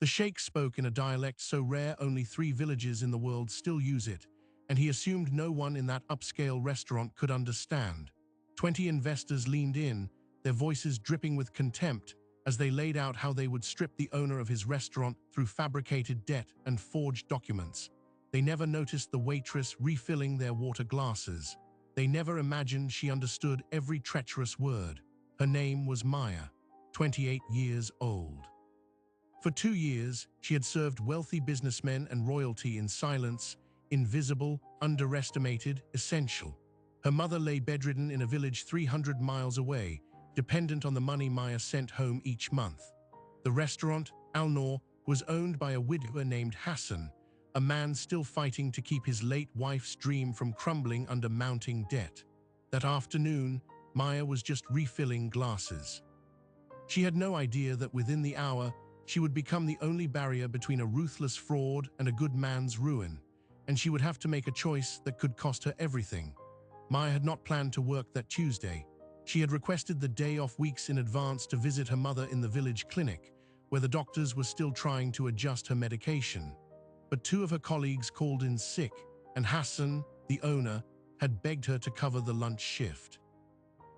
The sheikh spoke in a dialect so rare only 3 villages in the world still use it, and he assumed no one in that upscale restaurant could understand. 20 investors leaned in, their voices dripping with contempt, as they laid out how they would strip the owner of his restaurant through fabricated debt and forged documents. They never noticed the waitress refilling their water glasses. They never imagined she understood every treacherous word. Her name was Maya, 28 years old. For 2 years, she had served wealthy businessmen and royalty in silence, invisible, underestimated, essential. Her mother lay bedridden in a village 300 miles away, dependent on the money Maya sent home each month. The restaurant, Al-Noor, was owned by a widower named Hassan, a man still fighting to keep his late wife's dream from crumbling under mounting debt. That afternoon, Maya was just refilling glasses. She had no idea that within the hour, she would become the only barrier between a ruthless fraud and a good man's ruin, and she would have to make a choice that could cost her everything. Maya had not planned to work that Tuesday. She had requested the day off weeks in advance to visit her mother in the village clinic, where the doctors were still trying to adjust her medication. But 2 of her colleagues called in sick, and Hassan, the owner, had begged her to cover the lunch shift.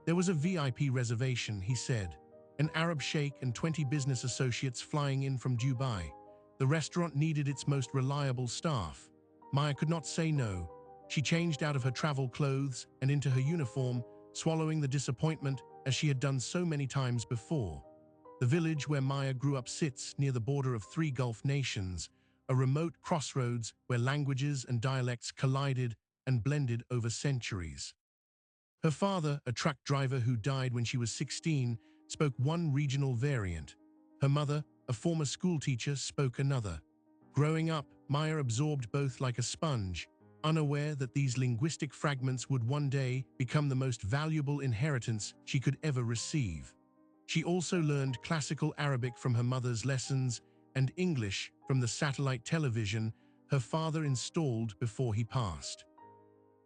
There was a VIP reservation, he said, an Arab sheikh and 20 business associates flying in from Dubai. The restaurant needed its most reliable staff. Maya could not say no. She changed out of her travel clothes and into her uniform, swallowing the disappointment as she had done so many times before. The village where Maya grew up sits near the border of 3 Gulf nations, a remote crossroads where languages and dialects collided and blended over centuries. Her father, a truck driver who died when she was 16, spoke one regional variant. Her mother, a former schoolteacher, spoke another. Growing up, Maya absorbed both like a sponge, unaware that these linguistic fragments would one day become the most valuable inheritance she could ever receive. She also learned classical Arabic from her mother's lessons and English from the satellite television her father installed before he passed.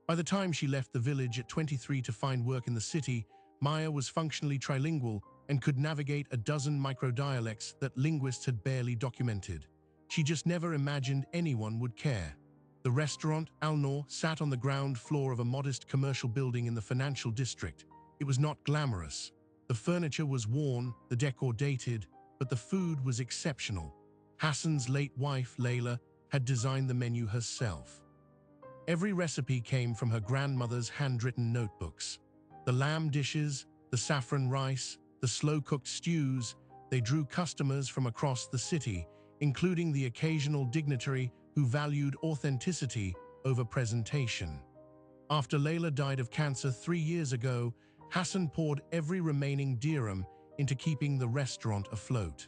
By the time she left the village at 23 to find work in the city, Maya was functionally trilingual and could navigate a dozen microdialects that linguists had barely documented. She just never imagined anyone would care. The restaurant, Al-Noor, sat on the ground floor of a modest commercial building in the financial district. It was not glamorous. The furniture was worn, the decor dated, but the food was exceptional. Hassan's late wife, Layla, had designed the menu herself. Every recipe came from her grandmother's handwritten notebooks. The lamb dishes, the saffron rice, the slow-cooked stews, they drew customers from across the city, including the occasional dignitary who valued authenticity over presentation. After Layla died of cancer 3 years ago, Hassan poured every remaining dirham into keeping the restaurant afloat.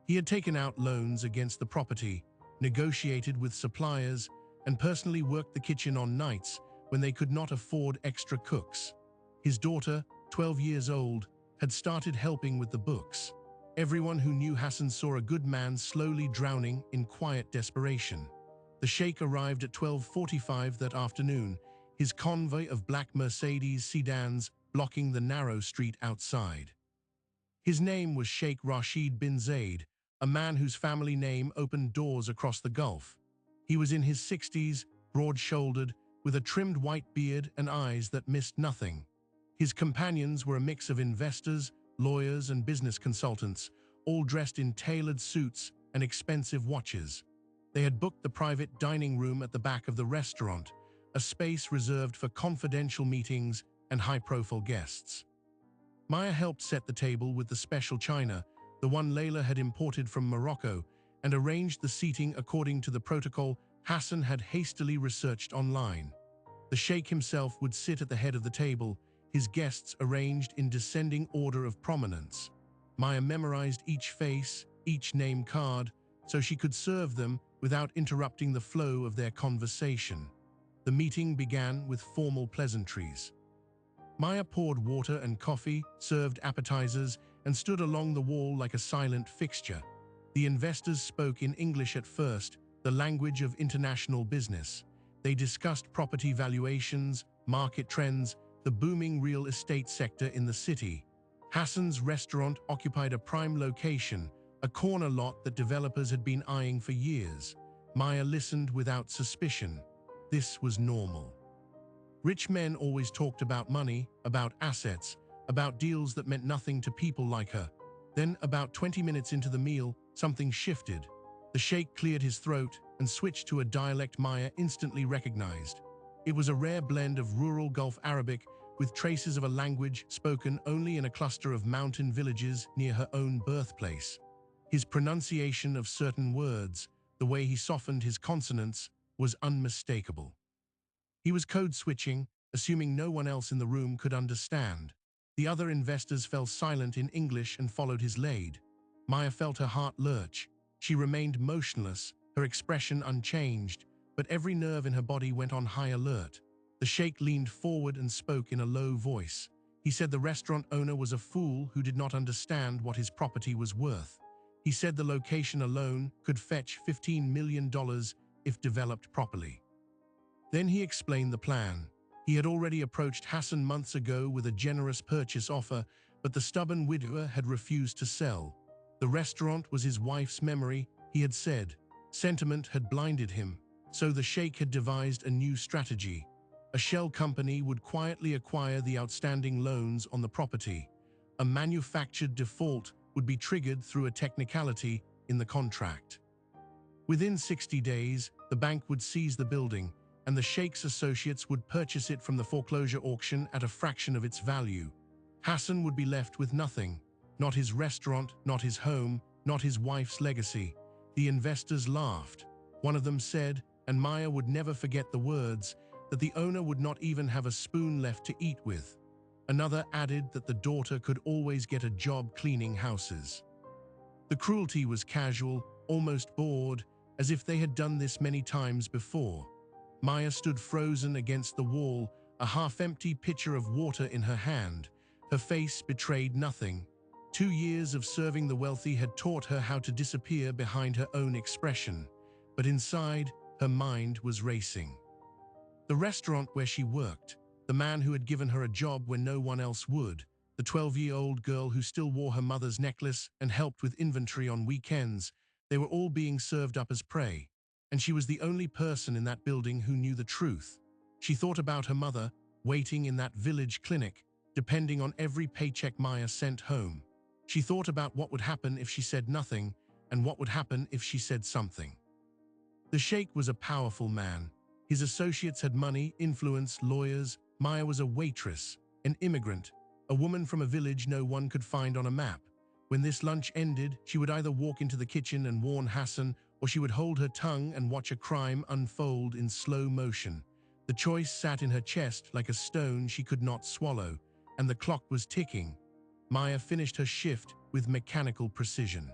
He had taken out loans against the property, negotiated with suppliers, and personally worked the kitchen on nights when they could not afford extra cooks. His daughter, 12 years old, had started helping with the books. Everyone who knew Hassan saw a good man slowly drowning in quiet desperation. The sheikh arrived at 12:45 that afternoon, his convoy of black Mercedes sedans blocking the narrow street outside. His name was Sheikh Rashid bin Zayed, a man whose family name opened doors across the Gulf. He was in his 60s, broad-shouldered, with a trimmed white beard and eyes that missed nothing. His companions were a mix of investors, lawyers, and business consultants, all dressed in tailored suits and expensive watches. They had booked the private dining room at the back of the restaurant, a space reserved for confidential meetings and high-profile guests. Maya helped set the table with the special china, the one Layla had imported from Morocco, and arranged the seating according to the protocol Hassan had hastily researched online. The sheikh himself would sit at the head of the table, his guests arranged in descending order of prominence. Maya memorized each face, each name card, so she could serve them without interrupting the flow of their conversation. The meeting began with formal pleasantries. Maya poured water and coffee, served appetizers, and stood along the wall like a silent fixture. The investors spoke in English at first, the language of international business. They discussed property valuations, market trends, the booming real estate sector in the city. Hassan's restaurant occupied a prime location, a corner lot that developers had been eyeing for years. Maya listened without suspicion. This was normal. Rich men always talked about money, about assets, about deals that meant nothing to people like her. Then, about 20 minutes into the meal, something shifted. The sheikh cleared his throat and switched to a dialect Maya instantly recognized. It was a rare blend of rural Gulf Arabic with traces of a language spoken only in a cluster of mountain villages near her own birthplace. His pronunciation of certain words, the way he softened his consonants, was unmistakable. He was code switching, assuming no one else in the room could understand. The other investors fell silent in English and followed his lead. Maya felt her heart lurch. She remained motionless, her expression unchanged, but every nerve in her body went on high alert. The sheikh leaned forward and spoke in a low voice. He said the restaurant owner was a fool who did not understand what his property was worth. He said the location alone could fetch $15 million if developed properly. Then he explained the plan. He had already approached Hassan months ago with a generous purchase offer, but the stubborn widower had refused to sell. The restaurant was his wife's memory, he had said. Sentiment had blinded him, so the sheikh had devised a new strategy. A shell company would quietly acquire the outstanding loans on the property. A manufactured default would be triggered through a technicality in the contract. Within 60 days, the bank would seize the building, and the sheikh's associates would purchase it from the foreclosure auction at a fraction of its value. Hassan would be left with nothing, not his restaurant, not his home, not his wife's legacy. The investors laughed. One of them said, and Maya would never forget the words, that the owner would not even have a spoon left to eat with. Another added that the daughter could always get a job cleaning houses. The cruelty was casual, almost bored, as if they had done this many times before. Maya stood frozen against the wall, a half-empty pitcher of water in her hand. Her face betrayed nothing. 2 years of serving the wealthy had taught her how to disappear behind her own expression, but inside, her mind was racing. The restaurant where she worked, the man who had given her a job when no one else would, the 12-year-old girl who still wore her mother's necklace and helped with inventory on weekends, they were all being served up as prey. And she was the only person in that building who knew the truth. She thought about her mother, waiting in that village clinic, depending on every paycheck Maya sent home. She thought about what would happen if she said nothing, and what would happen if she said something. The sheikh was a powerful man. His associates had money, influence, lawyers. Maya was a waitress, an immigrant, a woman from a village no one could find on a map. When this lunch ended, she would either walk into the kitchen and warn Hassan, or she would hold her tongue and watch a crime unfold in slow motion. The choice sat in her chest like a stone she could not swallow, and the clock was ticking. Maya finished her shift with mechanical precision.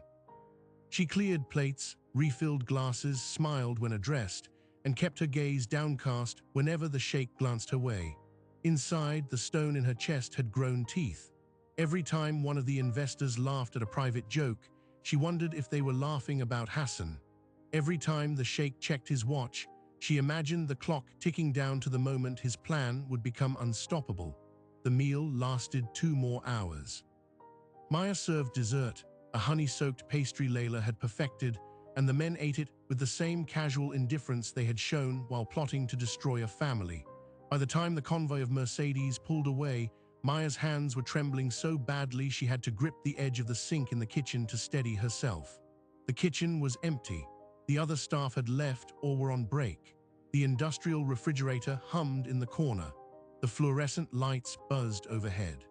She cleared plates, refilled glasses, smiled when addressed, and kept her gaze downcast whenever the sheikh glanced her way. Inside, the stone in her chest had grown teeth. Every time one of the investors laughed at a private joke, she wondered if they were laughing about Hassan. Every time the sheikh checked his watch, she imagined the clock ticking down to the moment his plan would become unstoppable. The meal lasted 2 more hours. Maya served dessert, a honey-soaked pastry Layla had perfected, and the men ate it with the same casual indifference they had shown while plotting to destroy a family. By the time the convoy of Mercedes pulled away, Maya's hands were trembling so badly she had to grip the edge of the sink in the kitchen to steady herself. The kitchen was empty. The other staff had left or were on break. The industrial refrigerator hummed in the corner. The fluorescent lights buzzed overhead.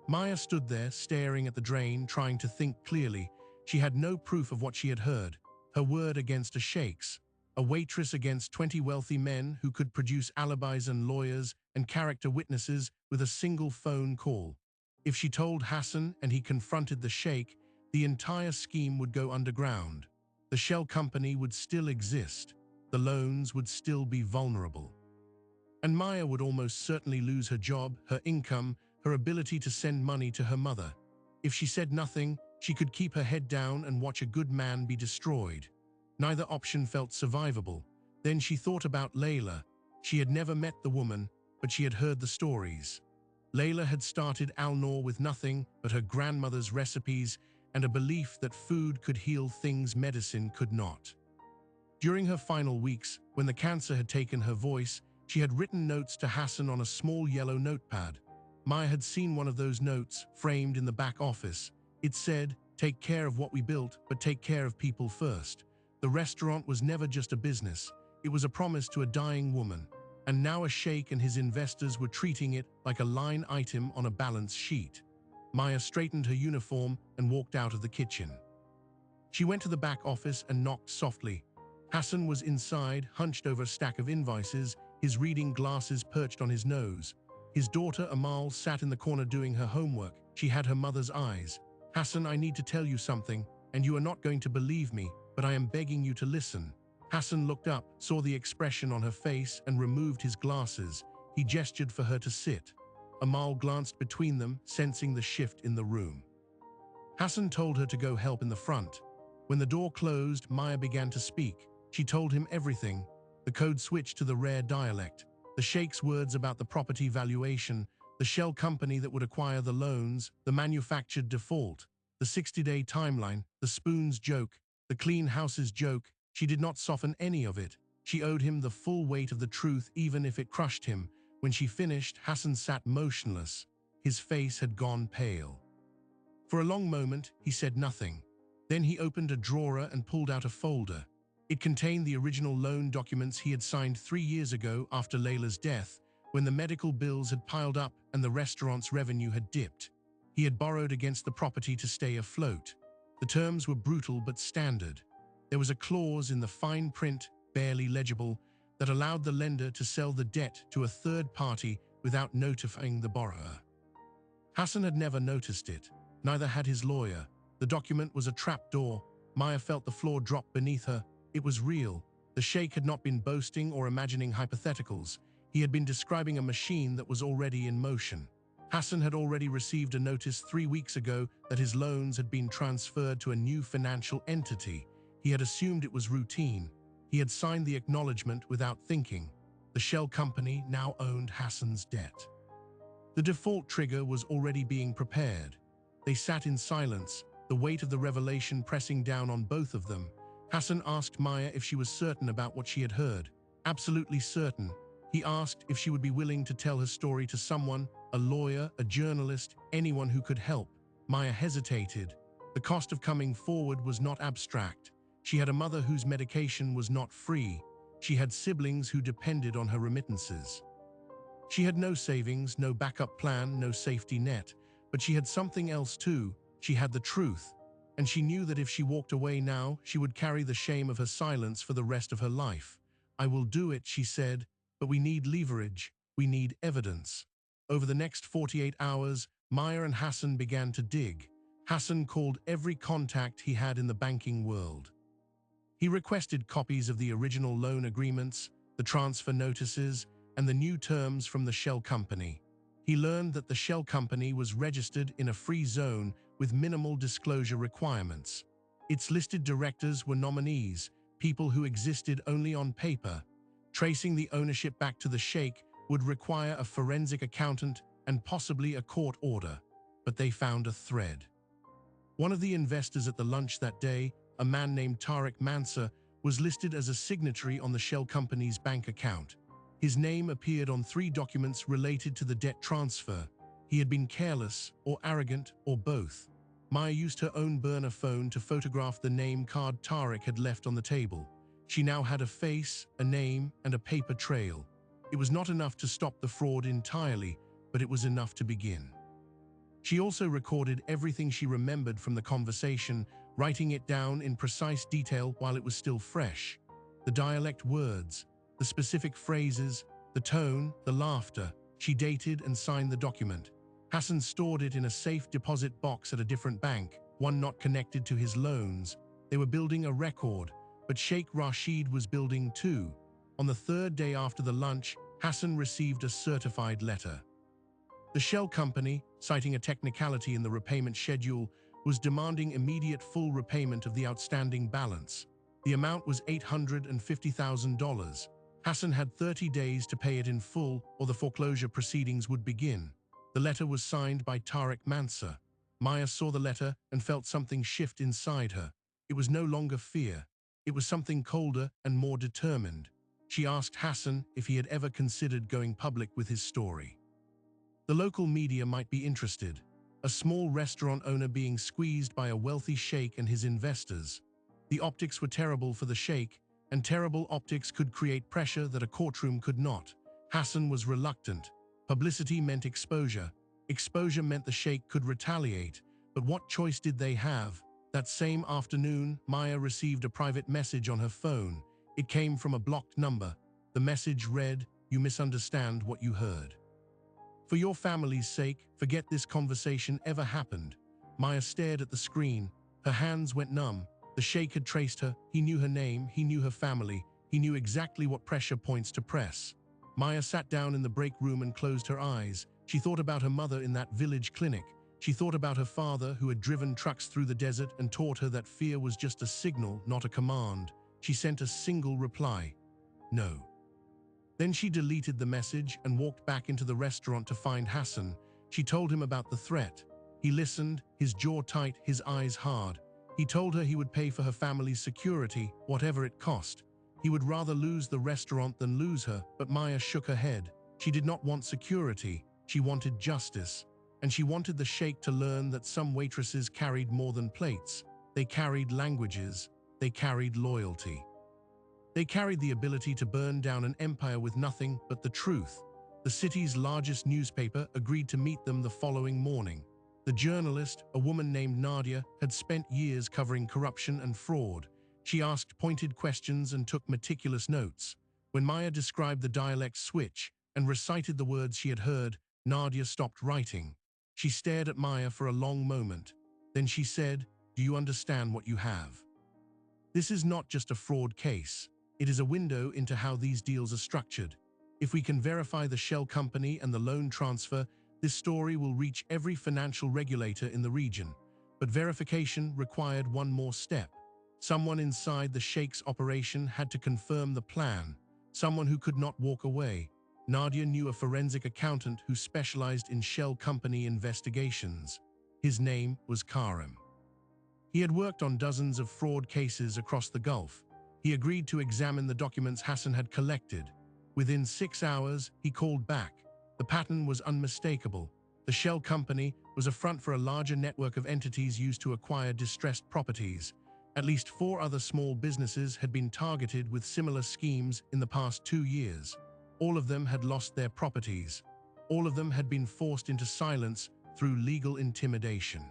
Maya stood there, staring at the drain, trying to think clearly. She had no proof of what she had heard. Her word against a sheikh's. A waitress against 20 wealthy men who could produce alibis and lawyers and character witnesses with a single phone call. If she told Hassan and he confronted the sheikh, the entire scheme would go underground. The shell company would still exist. The loans would still be vulnerable. And Maya would almost certainly lose her job, her income, her ability to send money to her mother. If she said nothing, she could keep her head down and watch a good man be destroyed. Neither option felt survivable. Then she thought about Layla. She had never met the woman, but she had heard the stories. Layla had started Al Noor with nothing but her grandmother's recipes, and a belief that food could heal things medicine could not. During her final weeks, when the cancer had taken her voice, she had written notes to Hassan on a small yellow notepad. Maya had seen one of those notes, framed in the back office. It said, "Take care of what we built, but take care of people first." The restaurant was never just a business. It was a promise to a dying woman. And now a sheikh and his investors were treating it like a line item on a balance sheet. Maya straightened her uniform and walked out of the kitchen. She went to the back office and knocked softly. Hassan was inside, hunched over a stack of invoices, his reading glasses perched on his nose. His daughter Amal sat in the corner doing her homework. She had her mother's eyes. "Hassan, I need to tell you something, and you are not going to believe me, but I am begging you to listen." Hassan looked up, saw the expression on her face, and removed his glasses. He gestured for her to sit. Amal glanced between them, sensing the shift in the room. Hassan told her to go help in the front. When the door closed, Maya began to speak. She told him everything. The code switched to the rare dialect, the sheikh's words about the property valuation, the shell company that would acquire the loans, the manufactured default, the 60-day timeline, the spoon's joke, the clean house's joke. She did not soften any of it. She owed him the full weight of the truth, even if it crushed him. When she finished, Hassan sat motionless. His face had gone pale. For a long moment, he said nothing. Then he opened a drawer and pulled out a folder. It contained the original loan documents he had signed 3 years ago after Layla's death, when the medical bills had piled up and the restaurant's revenue had dipped. He had borrowed against the property to stay afloat. The terms were brutal but standard. There was a clause in the fine print, barely legible, that allowed the lender to sell the debt to a third party without notifying the borrower. Hassan had never noticed it. Neither had his lawyer. The document was a trapdoor. Maya felt the floor drop beneath her. It was real. The sheikh had not been boasting or imagining hypotheticals. He had been describing a machine that was already in motion. Hassan had already received a notice 3 weeks ago that his loans had been transferred to a new financial entity. He had assumed it was routine. He had signed the acknowledgement without thinking. The shell company now owned Hassan's debt. The default trigger was already being prepared. They sat in silence, the weight of the revelation pressing down on both of them. Hassan asked Maya if she was certain about what she had heard. Absolutely certain. He asked if she would be willing to tell her story to someone, a lawyer, a journalist, anyone who could help. Maya hesitated. The cost of coming forward was not abstract. She had a mother whose medication was not free. She had siblings who depended on her remittances. She had no savings, no backup plan, no safety net. But she had something else too. She had the truth. And she knew that if she walked away now, she would carry the shame of her silence for the rest of her life. "I will do it," she said, "but we need leverage. We need evidence." Over the next 48 hours, Maya and Hassan began to dig. Hassan called every contact he had in the banking world. He requested copies of the original loan agreements, the transfer notices, and the new terms from the shell company. He learned that the shell company was registered in a free zone with minimal disclosure requirements. Its listed directors were nominees, people who existed only on paper. Tracing the ownership back to the sheikh would require a forensic accountant and possibly a court order, but they found a thread. One of the investors at the lunch that day, a man named Tariq Mansour, was listed as a signatory on the shell company's bank account. His name appeared on 3 documents related to the debt transfer. He had been careless or arrogant or both. Maya used her own burner phone to photograph the name card Tariq had left on the table. She now had a face, a name, and a paper trail. It was not enough to stop the fraud entirely, but it was enough to begin. She also recorded everything she remembered from the conversation, writing it down in precise detail while it was still fresh. The dialect words, the specific phrases, the tone, the laughter. She dated and signed the document. Hassan stored it in a safe deposit box at a different bank, one not connected to his loans. They were building a record, but Sheikh Rashid was building too. On the 3rd day after the lunch, Hassan received a certified letter. The shell company, citing a technicality in the repayment schedule, was demanding immediate full repayment of the outstanding balance. The amount was $850,000. Hassan had 30 days to pay it in full, or the foreclosure proceedings would begin. The letter was signed by Tariq Mansour. Maya saw the letter and felt something shift inside her. It was no longer fear. It was something colder and more determined. She asked Hassan if he had ever considered going public with his story. The local media might be interested. A small restaurant owner being squeezed by a wealthy sheikh and his investors. The optics were terrible for the sheikh, and terrible optics could create pressure that a courtroom could not. Hassan was reluctant. Publicity meant exposure. Exposure meant the sheikh could retaliate. But what choice did they have? That same afternoon, Maya received a private message on her phone. It came from a blocked number. The message read, "You misunderstand what you heard. For your family's sake, forget this conversation ever happened." Maya stared at the screen. Her hands went numb. The sheikh had traced her. He knew her name. He knew her family. He knew exactly what pressure points to press. Maya sat down in the break room and closed her eyes. She thought about her mother in that village clinic. She thought about her father who had driven trucks through the desert and taught her that fear was just a signal, not a command. She sent a single reply: "No." Then she deleted the message and walked back into the restaurant to find Hassan. She told him about the threat. He listened, his jaw tight, his eyes hard. He told her he would pay for her family's security, whatever it cost. He would rather lose the restaurant than lose her, but Maya shook her head. She did not want security. She wanted justice. And she wanted the sheikh to learn that some waitresses carried more than plates. They carried languages. They carried loyalty. They carried the ability to burn down an empire with nothing but the truth. The city's largest newspaper agreed to meet them the following morning. The journalist, a woman named Nadia, had spent years covering corruption and fraud. She asked pointed questions and took meticulous notes. When Maya described the dialect switch and recited the words she had heard, Nadia stopped writing. She stared at Maya for a long moment. Then she said, "Do you understand what you have? This is not just a fraud case. It is a window into how these deals are structured. If we can verify the shell company and the loan transfer, this story will reach every financial regulator in the region." But verification required one more step. Someone inside the sheikh's operation had to confirm the plan. Someone who could not walk away. Nadia knew a forensic accountant who specialized in shell company investigations. His name was Karim. He had worked on dozens of fraud cases across the Gulf. He agreed to examine the documents Hassan had collected. Within 6 hours, he called back. The pattern was unmistakable. The shell company was a front for a larger network of entities used to acquire distressed properties. At least 4 other small businesses had been targeted with similar schemes in the past 2 years. All of them had lost their properties. All of them had been forced into silence through legal intimidation.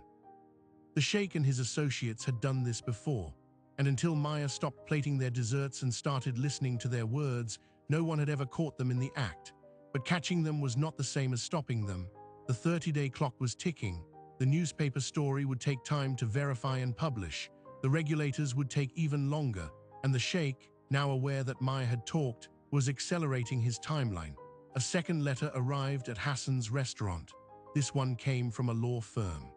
The sheikh and his associates had done this before, and until Maya stopped plating their desserts and started listening to their words, no one had ever caught them in the act. But catching them was not the same as stopping them. The 30-day clock was ticking. The newspaper story would take time to verify and publish. The regulators would take even longer, and the sheikh, now aware that Maya had talked, was accelerating his timeline. A second letter arrived at Hassan's restaurant. This one came from a law firm.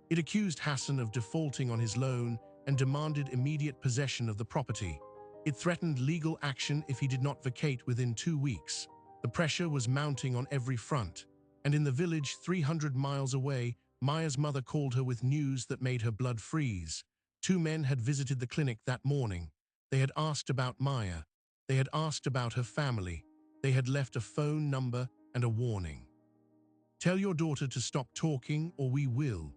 It accused Hassan of defaulting on his loan and demanded immediate possession of the property. It threatened legal action if he did not vacate within 2 weeks. The pressure was mounting on every front. And in the village 300 miles away, Maya's mother called her with news that made her blood freeze. 2 men had visited the clinic that morning. They had asked about Maya. They had asked about her family. They had left a phone number and a warning. "Tell your daughter to stop talking or we will."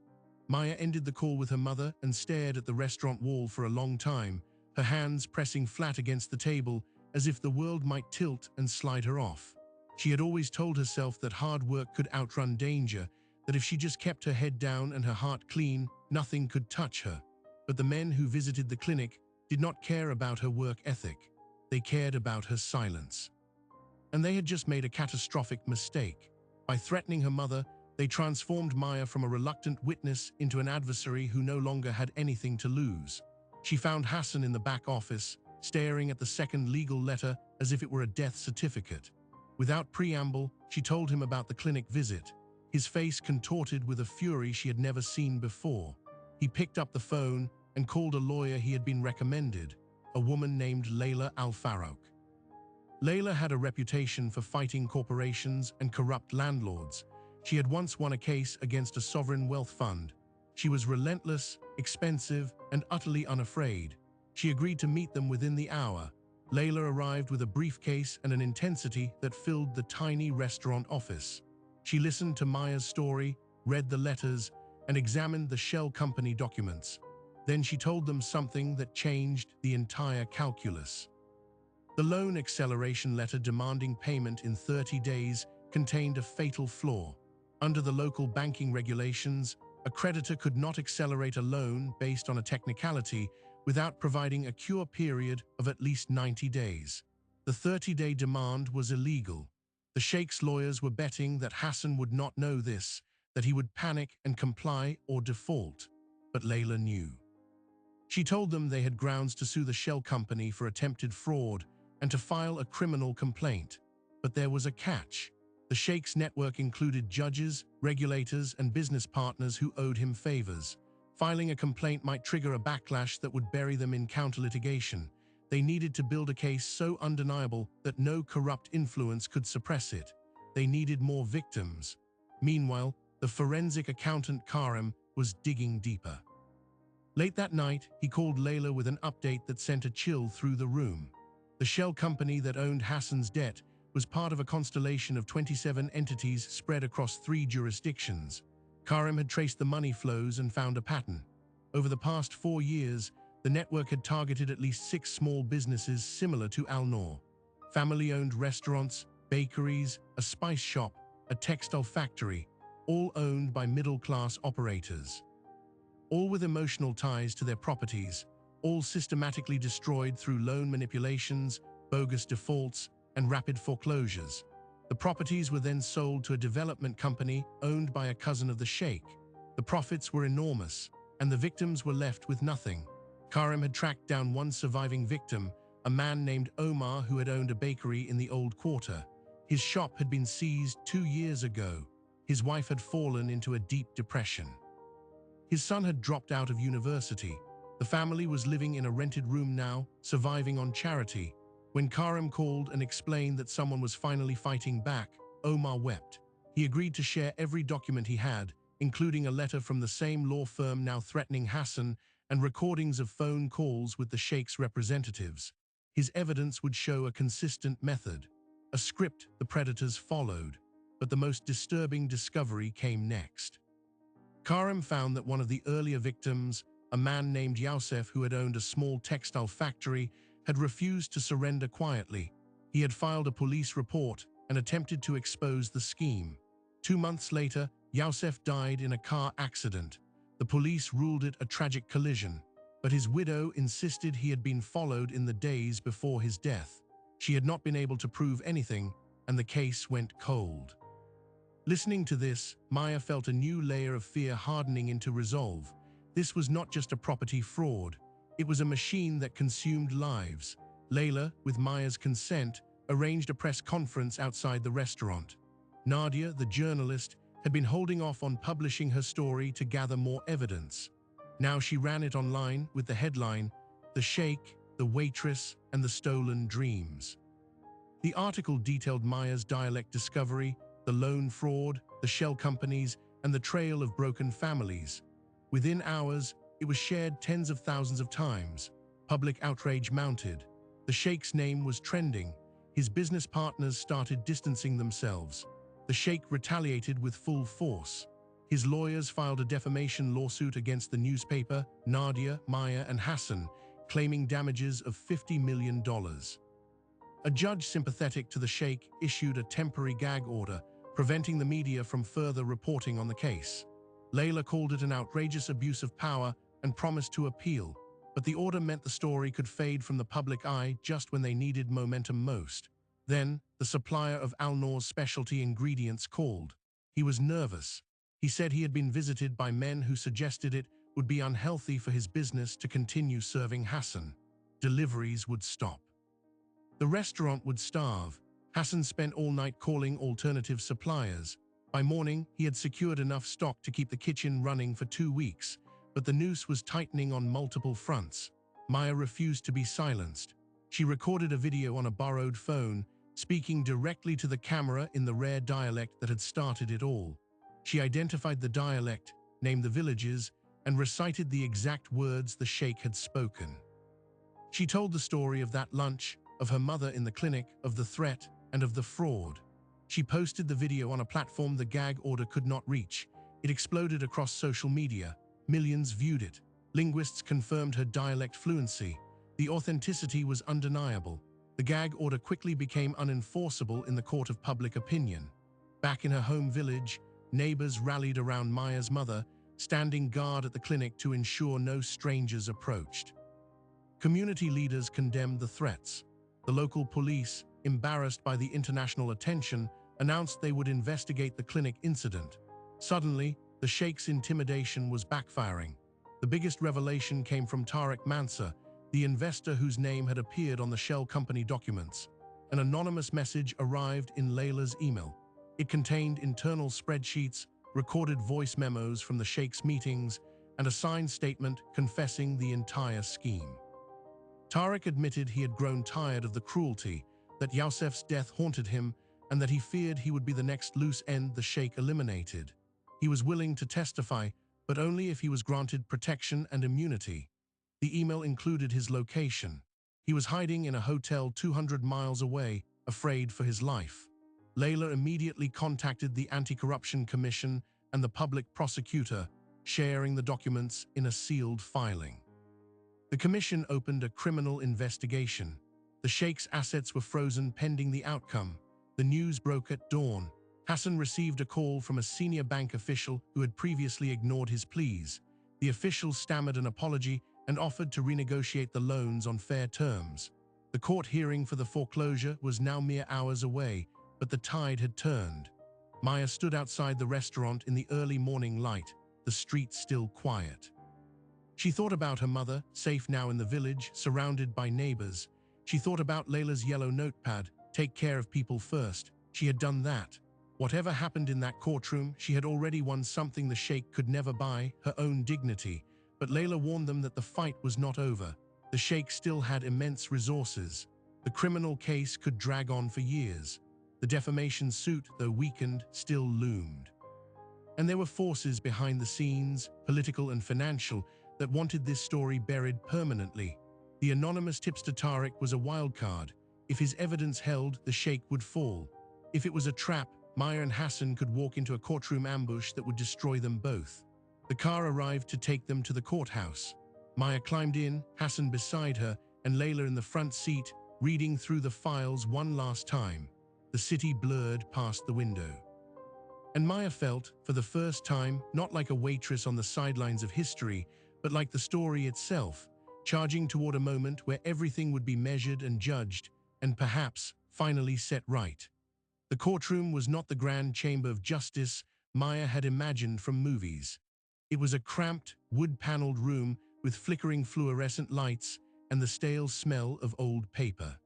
Maya ended the call with her mother and stared at the restaurant wall for a long time, her hands pressing flat against the table as if the world might tilt and slide her off. She had always told herself that hard work could outrun danger, that if she just kept her head down and her heart clean, nothing could touch her. But the men who visited the clinic did not care about her work ethic. They cared about her silence. And they had just made a catastrophic mistake. By threatening her mother, they transformed Maya from a reluctant witness into an adversary who no longer had anything to lose. She found Hassan in the back office, staring at the second legal letter as if it were a death certificate. Without preamble, she told him about the clinic visit. His face contorted with a fury she had never seen before. He picked up the phone and called a lawyer he had been recommended, a woman named Layla Al-Farouk. Layla had a reputation for fighting corporations and corrupt landlords. She had once won a case against a sovereign wealth fund. She was relentless, expensive, and utterly unafraid. She agreed to meet them within the hour. Layla arrived with a briefcase and an intensity that filled the tiny restaurant office. She listened to Maya's story, read the letters, and examined the shell company documents. Then she told them something that changed the entire calculus. The loan acceleration letter demanding payment in 30 days contained a fatal flaw. Under the local banking regulations, a creditor could not accelerate a loan based on a technicality without providing a cure period of at least 90 days. The 30-day demand was illegal. The sheikh's lawyers were betting that Hassan would not know this, that he would panic and comply or default. But Layla knew. She told them they had grounds to sue the shell company for attempted fraud and to file a criminal complaint. But there was a catch. The sheikh's network included judges, regulators, and business partners who owed him favors. Filing a complaint might trigger a backlash that would bury them in counter-litigation. They needed to build a case so undeniable that no corrupt influence could suppress it. They needed more victims. Meanwhile, the forensic accountant Karim was digging deeper. Late that night, he called Layla with an update that sent a chill through the room. The shell company that owned Hassan's debt was part of a constellation of 27 entities spread across 3 jurisdictions. Karim had traced the money flows and found a pattern. Over the past 4 years, the network had targeted at least 6 small businesses similar to Al-Noor. Family-owned restaurants, bakeries, a spice shop, a textile factory, all owned by middle-class operators. All with emotional ties to their properties, all systematically destroyed through loan manipulations, bogus defaults, and rapid foreclosures. The properties were then sold to a development company owned by a cousin of the sheikh. The profits were enormous, and the victims were left with nothing. Karim had tracked down one surviving victim, a man named Omar who had owned a bakery in the old quarter. His shop had been seized 2 years ago. His wife had fallen into a deep depression. His son had dropped out of university. The family was living in a rented room now, surviving on charity. When Karim called and explained that someone was finally fighting back, Omar wept. He agreed to share every document he had, including a letter from the same law firm now threatening Hassan and recordings of phone calls with the sheikh's representatives. His evidence would show a consistent method, a script the predators followed. But the most disturbing discovery came next. Karim found that one of the earlier victims, a man named Youssef who had owned a small textile factory, had refused to surrender quietly. He had filed a police report and attempted to expose the scheme. 2 months later, Youssef died in a car accident. The police ruled it a tragic collision, but his widow insisted he had been followed in the days before his death. She had not been able to prove anything, and the case went cold. Listening to this, Maya felt a new layer of fear hardening into resolve. This was not just a property fraud. It was a machine that consumed lives. Layla, with Maya's consent, arranged a press conference outside the restaurant. Nadia, the journalist, had been holding off on publishing her story to gather more evidence. Now she ran it online with the headline, "The Sheikh, the Waitress, and the Stolen Dreams." The article detailed Maya's dialect discovery, the loan fraud, the shell companies, and the trail of broken families. Within hours, it was shared tens of thousands of times. Public outrage mounted. The sheikh's name was trending. His business partners started distancing themselves. The sheikh retaliated with full force. His lawyers filed a defamation lawsuit against the newspaper, Nadia, Maya, and Hassan, claiming damages of $50 million. A judge sympathetic to the sheikh issued a temporary gag order, preventing the media from further reporting on the case. Layla called it an outrageous abuse of power and promised to appeal, but the order meant the story could fade from the public eye just when they needed momentum most. Then, the supplier of Al-Noor's specialty ingredients called. He was nervous. He said he had been visited by men who suggested it would be unhealthy for his business to continue serving Hassan. Deliveries would stop. The restaurant would starve. Hassan spent all night calling alternative suppliers. By morning, he had secured enough stock to keep the kitchen running for 2 weeks, but the noose was tightening on multiple fronts. Maya refused to be silenced. She recorded a video on a borrowed phone, speaking directly to the camera in the rare dialect that had started it all. She identified the dialect, named the villages, and recited the exact words the sheikh had spoken. She told the story of that lunch, of her mother in the clinic, of the threat, and of the fraud. She posted the video on a platform the gag order could not reach. It exploded across social media. Millions viewed it. Linguists confirmed her dialect fluency. The authenticity was undeniable. The gag order quickly became unenforceable in the court of public opinion. Back in her home village, neighbors rallied around Maya's mother, standing guard at the clinic to ensure no strangers approached. Community leaders condemned the threats. The local police, embarrassed by the international attention, announced they would investigate the clinic incident. Suddenly, the sheikh's intimidation was backfiring. The biggest revelation came from Tariq Mansa, the investor whose name had appeared on the shell company documents. An anonymous message arrived in Layla's email. It contained internal spreadsheets, recorded voice memos from the sheikh's meetings, and a signed statement confessing the entire scheme. Tariq admitted he had grown tired of the cruelty, that Youssef's death haunted him, and that he feared he would be the next loose end the sheikh eliminated. He was willing to testify, but only if he was granted protection and immunity. The email included his location. He was hiding in a hotel 200 miles away, afraid for his life. Layla immediately contacted the Anti-Corruption Commission and the public prosecutor, sharing the documents in a sealed filing. The commission opened a criminal investigation. The sheikh's assets were frozen pending the outcome. The news broke at dawn. Hassan received a call from a senior bank official who had previously ignored his pleas. The official stammered an apology and offered to renegotiate the loans on fair terms. The court hearing for the foreclosure was now mere hours away, but the tide had turned. Maya stood outside the restaurant in the early morning light, the street still quiet. She thought about her mother, safe now in the village, surrounded by neighbors. She thought about Layla's yellow notepad, take care of people first. She had done that. Whatever happened in that courtroom, she had already won something the sheikh could never buy, her own dignity. But Layla warned them that the fight was not over. The sheikh still had immense resources. The criminal case could drag on for years. The defamation suit, though weakened, still loomed. And there were forces behind the scenes, political and financial, that wanted this story buried permanently. The anonymous tipster Tariq was a wild card. If his evidence held, the sheikh would fall. If it was a trap, Maya and Hassan could walk into a courtroom ambush that would destroy them both. The car arrived to take them to the courthouse. Maya climbed in, Hassan beside her, and Layla in the front seat, reading through the files one last time. The city blurred past the window. And Maya felt, for the first time, not like a waitress on the sidelines of history, but like the story itself, charging toward a moment where everything would be measured and judged, and perhaps finally set right. The courtroom was not the grand chamber of justice Maya had imagined from movies. It was a cramped, wood-paneled room with flickering fluorescent lights and the stale smell of old paper.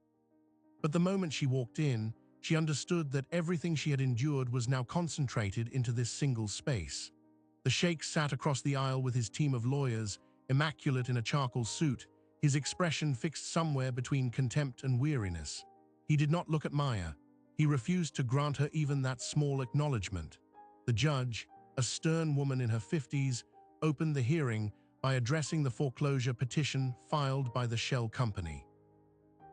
But the moment she walked in, she understood that everything she had endured was now concentrated into this single space. The sheikh sat across the aisle with his team of lawyers, immaculate in a charcoal suit, his expression fixed somewhere between contempt and weariness. He did not look at Maya. He refused to grant her even that small acknowledgement. The judge, a stern woman in her 50s, opened the hearing by addressing the foreclosure petition filed by the shell company.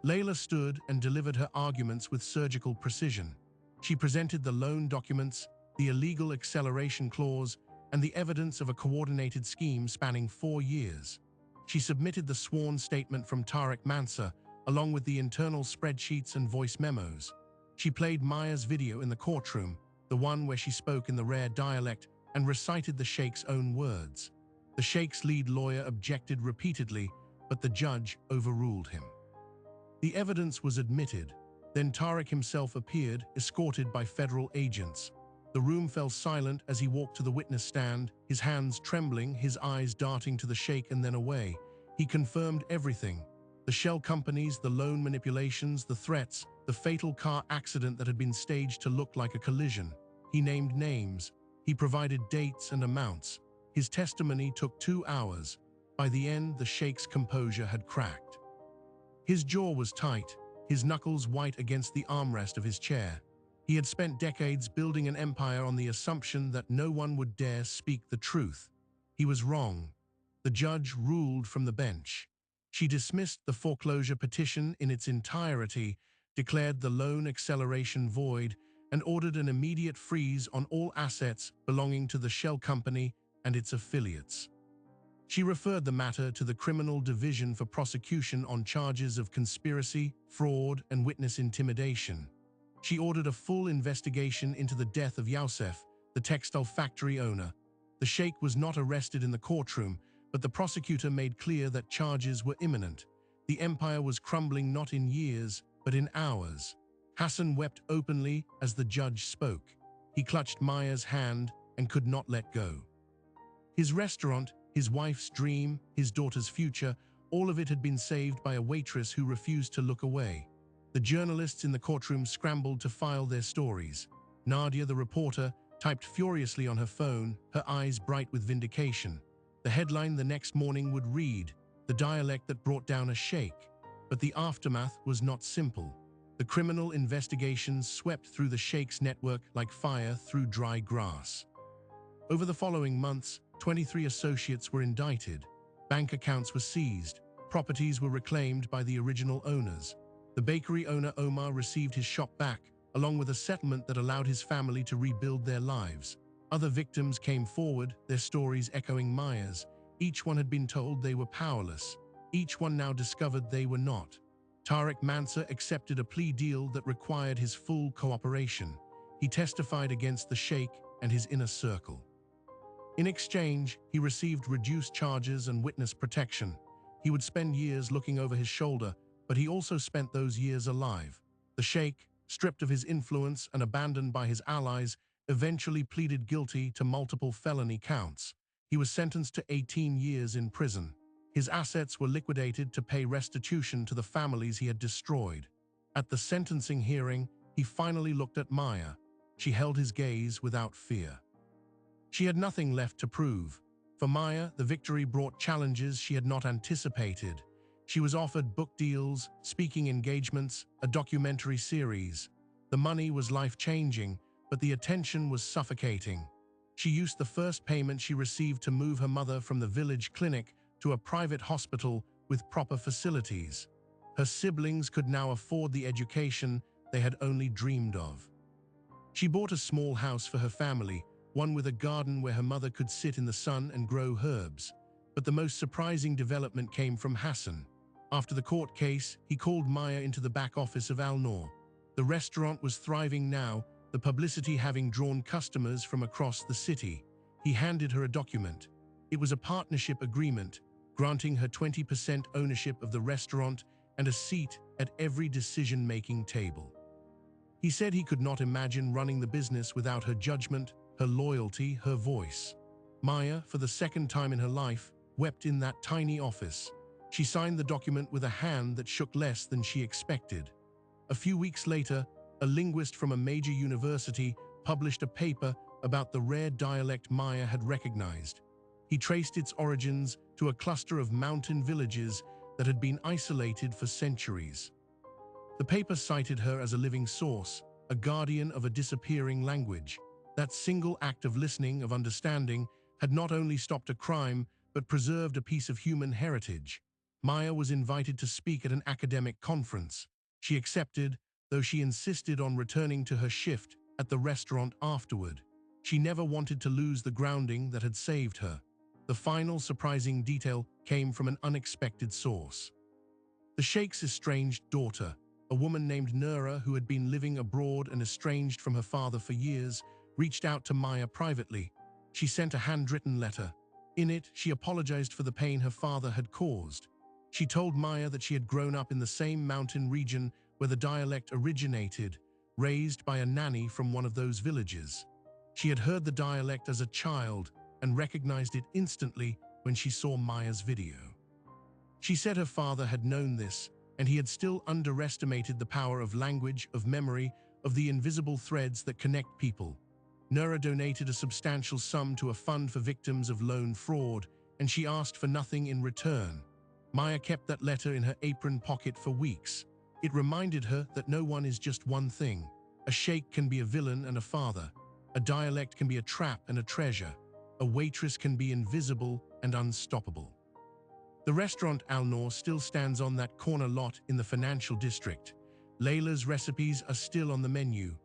Layla stood and delivered her arguments with surgical precision. She presented the loan documents, the illegal acceleration clause, and the evidence of a coordinated scheme spanning 4 years. She submitted the sworn statement from Tariq Mansa, along with the internal spreadsheets and voice memos. She played Maya's video in the courtroom, the one where she spoke in the rare dialect and recited the sheikh's own words. The sheikh's lead lawyer objected repeatedly, but the judge overruled him. The evidence was admitted. Then Tariq himself appeared, escorted by federal agents. The room fell silent as he walked to the witness stand, his hands trembling, his eyes darting to the sheikh and then away. He confirmed everything. The shell companies, the loan manipulations, the threats, the fatal car accident that had been staged to look like a collision. He named names. He provided dates and amounts. His testimony took 2 hours. By the end, the sheikh's composure had cracked. His jaw was tight, his knuckles white against the armrest of his chair. He had spent decades building an empire on the assumption that no one would dare speak the truth. He was wrong. The judge ruled from the bench. She dismissed the foreclosure petition in its entirety, declared the loan acceleration void, and ordered an immediate freeze on all assets belonging to the shell company and its affiliates. She referred the matter to the Criminal Division for prosecution on charges of conspiracy, fraud, and witness intimidation. She ordered a full investigation into the death of Youssef, the textile factory owner. The sheikh was not arrested in the courtroom, but the prosecutor made clear that charges were imminent. The empire was crumbling not in years, but in hours. Hassan wept openly as the judge spoke. He clutched Maya's hand and could not let go. His restaurant, his wife's dream, his daughter's future, all of it had been saved by a waitress who refused to look away. The journalists in the courtroom scrambled to file their stories. Nadia, the reporter, typed furiously on her phone, her eyes bright with vindication. The headline the next morning would read, "The dialect that brought down a sheikh." But the aftermath was not simple. The criminal investigations swept through the sheikh's network like fire through dry grass. Over the following months, 23 associates were indicted. Bank accounts were seized. Properties were reclaimed by the original owners. The bakery owner Omar received his shop back, along with a settlement that allowed his family to rebuild their lives. Other victims came forward, their stories echoing Maya's. Each one had been told they were powerless. Each one now discovered they were not. Tariq Mansour accepted a plea deal that required his full cooperation. He testified against the sheikh and his inner circle. In exchange, he received reduced charges and witness protection. He would spend years looking over his shoulder, but he also spent those years alive. The sheikh, stripped of his influence and abandoned by his allies, eventually pleaded guilty to multiple felony counts. He was sentenced to 18 years in prison. His assets were liquidated to pay restitution to the families he had destroyed. At the sentencing hearing, he finally looked at Maya. She held his gaze without fear. She had nothing left to prove. For Maya, the victory brought challenges she had not anticipated. She was offered book deals, speaking engagements, a documentary series. The money was life-changing, but the attention was suffocating. She used the first payment she received to move her mother from the village clinic to a private hospital with proper facilities. Her siblings could now afford the education they had only dreamed of. She bought a small house for her family, one with a garden where her mother could sit in the sun and grow herbs. But the most surprising development came from Hassan. After the court case, he called Maya into the back office of Al Noor. The restaurant was thriving now, the publicity having drawn customers from across the city. He handed her a document. It was a partnership agreement, granting her 20% ownership of the restaurant and a seat at every decision-making table. He said he could not imagine running the business without her judgment, her loyalty, her voice. Maya, for the second time in her life, wept in that tiny office. She signed the document with a hand that shook less than she expected. A few weeks later, a linguist from a major university published a paper about the rare dialect Maya had recognized. He traced its origins to a cluster of mountain villages that had been isolated for centuries. The paper cited her as a living source, a guardian of a disappearing language. That single act of listening, of understanding, had not only stopped a crime, but preserved a piece of human heritage. Maya was invited to speak at an academic conference. She accepted, though she insisted on returning to her shift at the restaurant afterward. She never wanted to lose the grounding that had saved her. The final surprising detail came from an unexpected source. The sheikh's estranged daughter, a woman named Nura who had been living abroad and estranged from her father for years, reached out to Maya privately. She sent a handwritten letter. In it, she apologized for the pain her father had caused. She told Maya that she had grown up in the same mountain region where the dialect originated, raised by a nanny from one of those villages. She had heard the dialect as a child and recognized it instantly when she saw Maya's video. She said her father had known this, and he had still underestimated the power of language, of memory, of the invisible threads that connect people. Nura donated a substantial sum to a fund for victims of loan fraud, and she asked for nothing in return. Maya kept that letter in her apron pocket for weeks. It reminded her that no one is just one thing. A sheikh can be a villain and a father. A dialect can be a trap and a treasure. A waitress can be invisible and unstoppable. The restaurant Al Noor still stands on that corner lot in the financial district. Layla's recipes are still on the menu.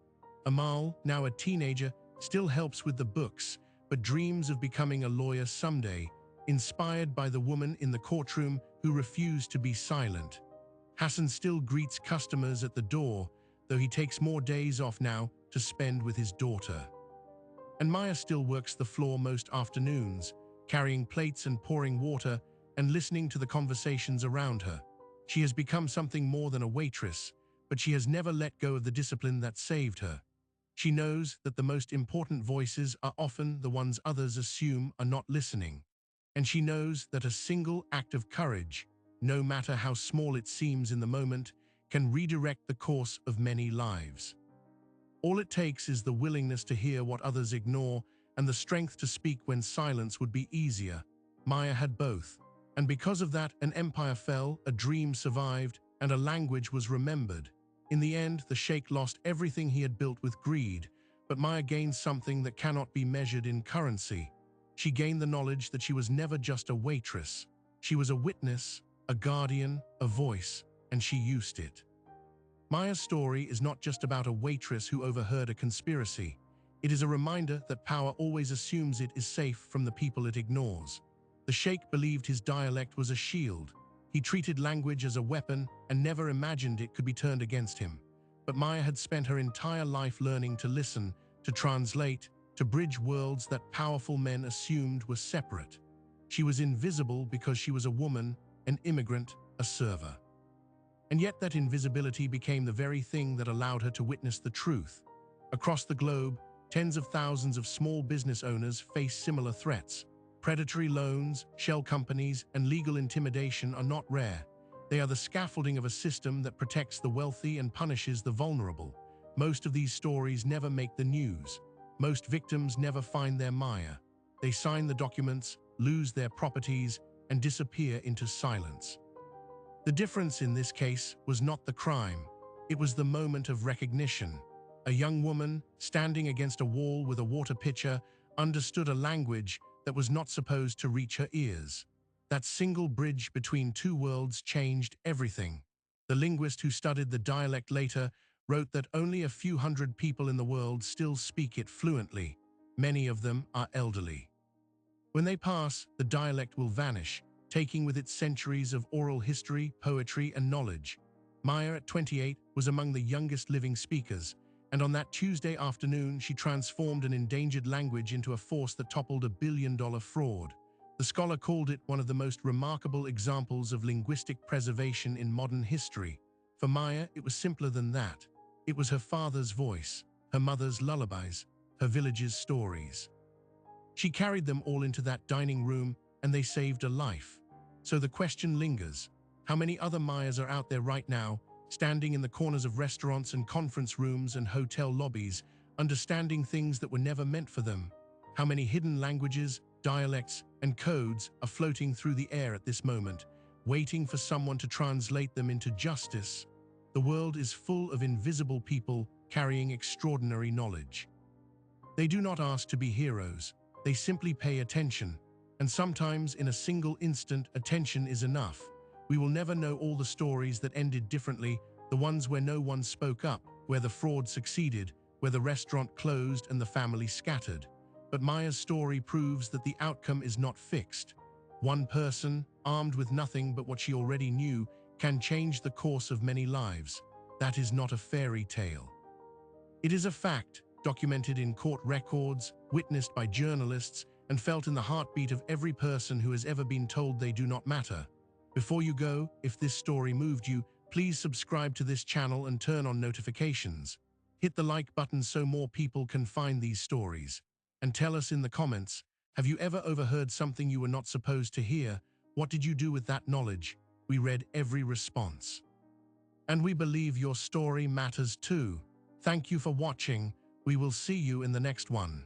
Amal, now a teenager, still helps with the books, but dreams of becoming a lawyer someday, inspired by the woman in the courtroom who refused to be silent. Hassan still greets customers at the door, though he takes more days off now to spend with his daughter. And Maya still works the floor most afternoons, carrying plates and pouring water and listening to the conversations around her. She has become something more than a waitress, but she has never let go of the discipline that saved her. She knows that the most important voices are often the ones others assume are not listening. And she knows that a single act of courage, no matter how small it seems in the moment, can redirect the course of many lives. All it takes is the willingness to hear what others ignore and the strength to speak when silence would be easier. Maya had both. And because of that, an empire fell, a dream survived, and a language was remembered. In the end, the sheikh lost everything he had built with greed, but Maya gained something that cannot be measured in currency. She gained the knowledge that she was never just a waitress. She was a witness, a guardian, a voice, and she used it. Maya's story is not just about a waitress who overheard a conspiracy. It is a reminder that power always assumes it is safe from the people it ignores. The sheikh believed his dialect was a shield. He treated language as a weapon and never imagined it could be turned against him. But Maya had spent her entire life learning to listen, to translate, to bridge worlds that powerful men assumed were separate. She was invisible because she was a woman, an immigrant, a server. And yet that invisibility became the very thing that allowed her to witness the truth. Across the globe, tens of thousands of small business owners face similar threats. Predatory loans, shell companies, and legal intimidation are not rare. They are the scaffolding of a system that protects the wealthy and punishes the vulnerable. Most of these stories never make the news. Most victims never find their Maya. They sign the documents, lose their properties, and disappear into silence. The difference in this case was not the crime. It was the moment of recognition. A young woman, standing against a wall with a water pitcher, understood a language that was not supposed to reach her ears. That single bridge between two worlds changed everything. The linguist who studied the dialect later wrote that only a few hundred people in the world still speak it fluently. Many of them are elderly. When they pass, the dialect will vanish, taking with it centuries of oral history, poetry, and knowledge. Maya, at 28, was among the youngest living speakers, and on that Tuesday afternoon, she transformed an endangered language into a force that toppled $1 billion fraud. The scholar called it one of the most remarkable examples of linguistic preservation in modern history. For Maya, it was simpler than that. It was her father's voice, her mother's lullabies, her village's stories. She carried them all into that dining room, and they saved a life. So the question lingers: how many other Mayas are out there right now, standing in the corners of restaurants and conference rooms and hotel lobbies, understanding things that were never meant for them? How many hidden languages, dialects, and codes are floating through the air at this moment, waiting for someone to translate them into justice? The world is full of invisible people carrying extraordinary knowledge. They do not ask to be heroes. They simply pay attention. And sometimes, in a single instant, attention is enough. We will never know all the stories that ended differently, the ones where no one spoke up, where the fraud succeeded, where the restaurant closed and the family scattered. But Maya's story proves that the outcome is not fixed. One person, armed with nothing but what she already knew, can change the course of many lives. That is not a fairy tale. It is a fact, documented in court records, witnessed by journalists, and felt in the heartbeat of every person who has ever been told they do not matter. Before you go, if this story moved you, please subscribe to this channel and turn on notifications. Hit the like button so more people can find these stories. And tell us in the comments, have you ever overheard something you were not supposed to hear? What did you do with that knowledge? We read every response. And we believe your story matters too. Thank you for watching. We will see you in the next one.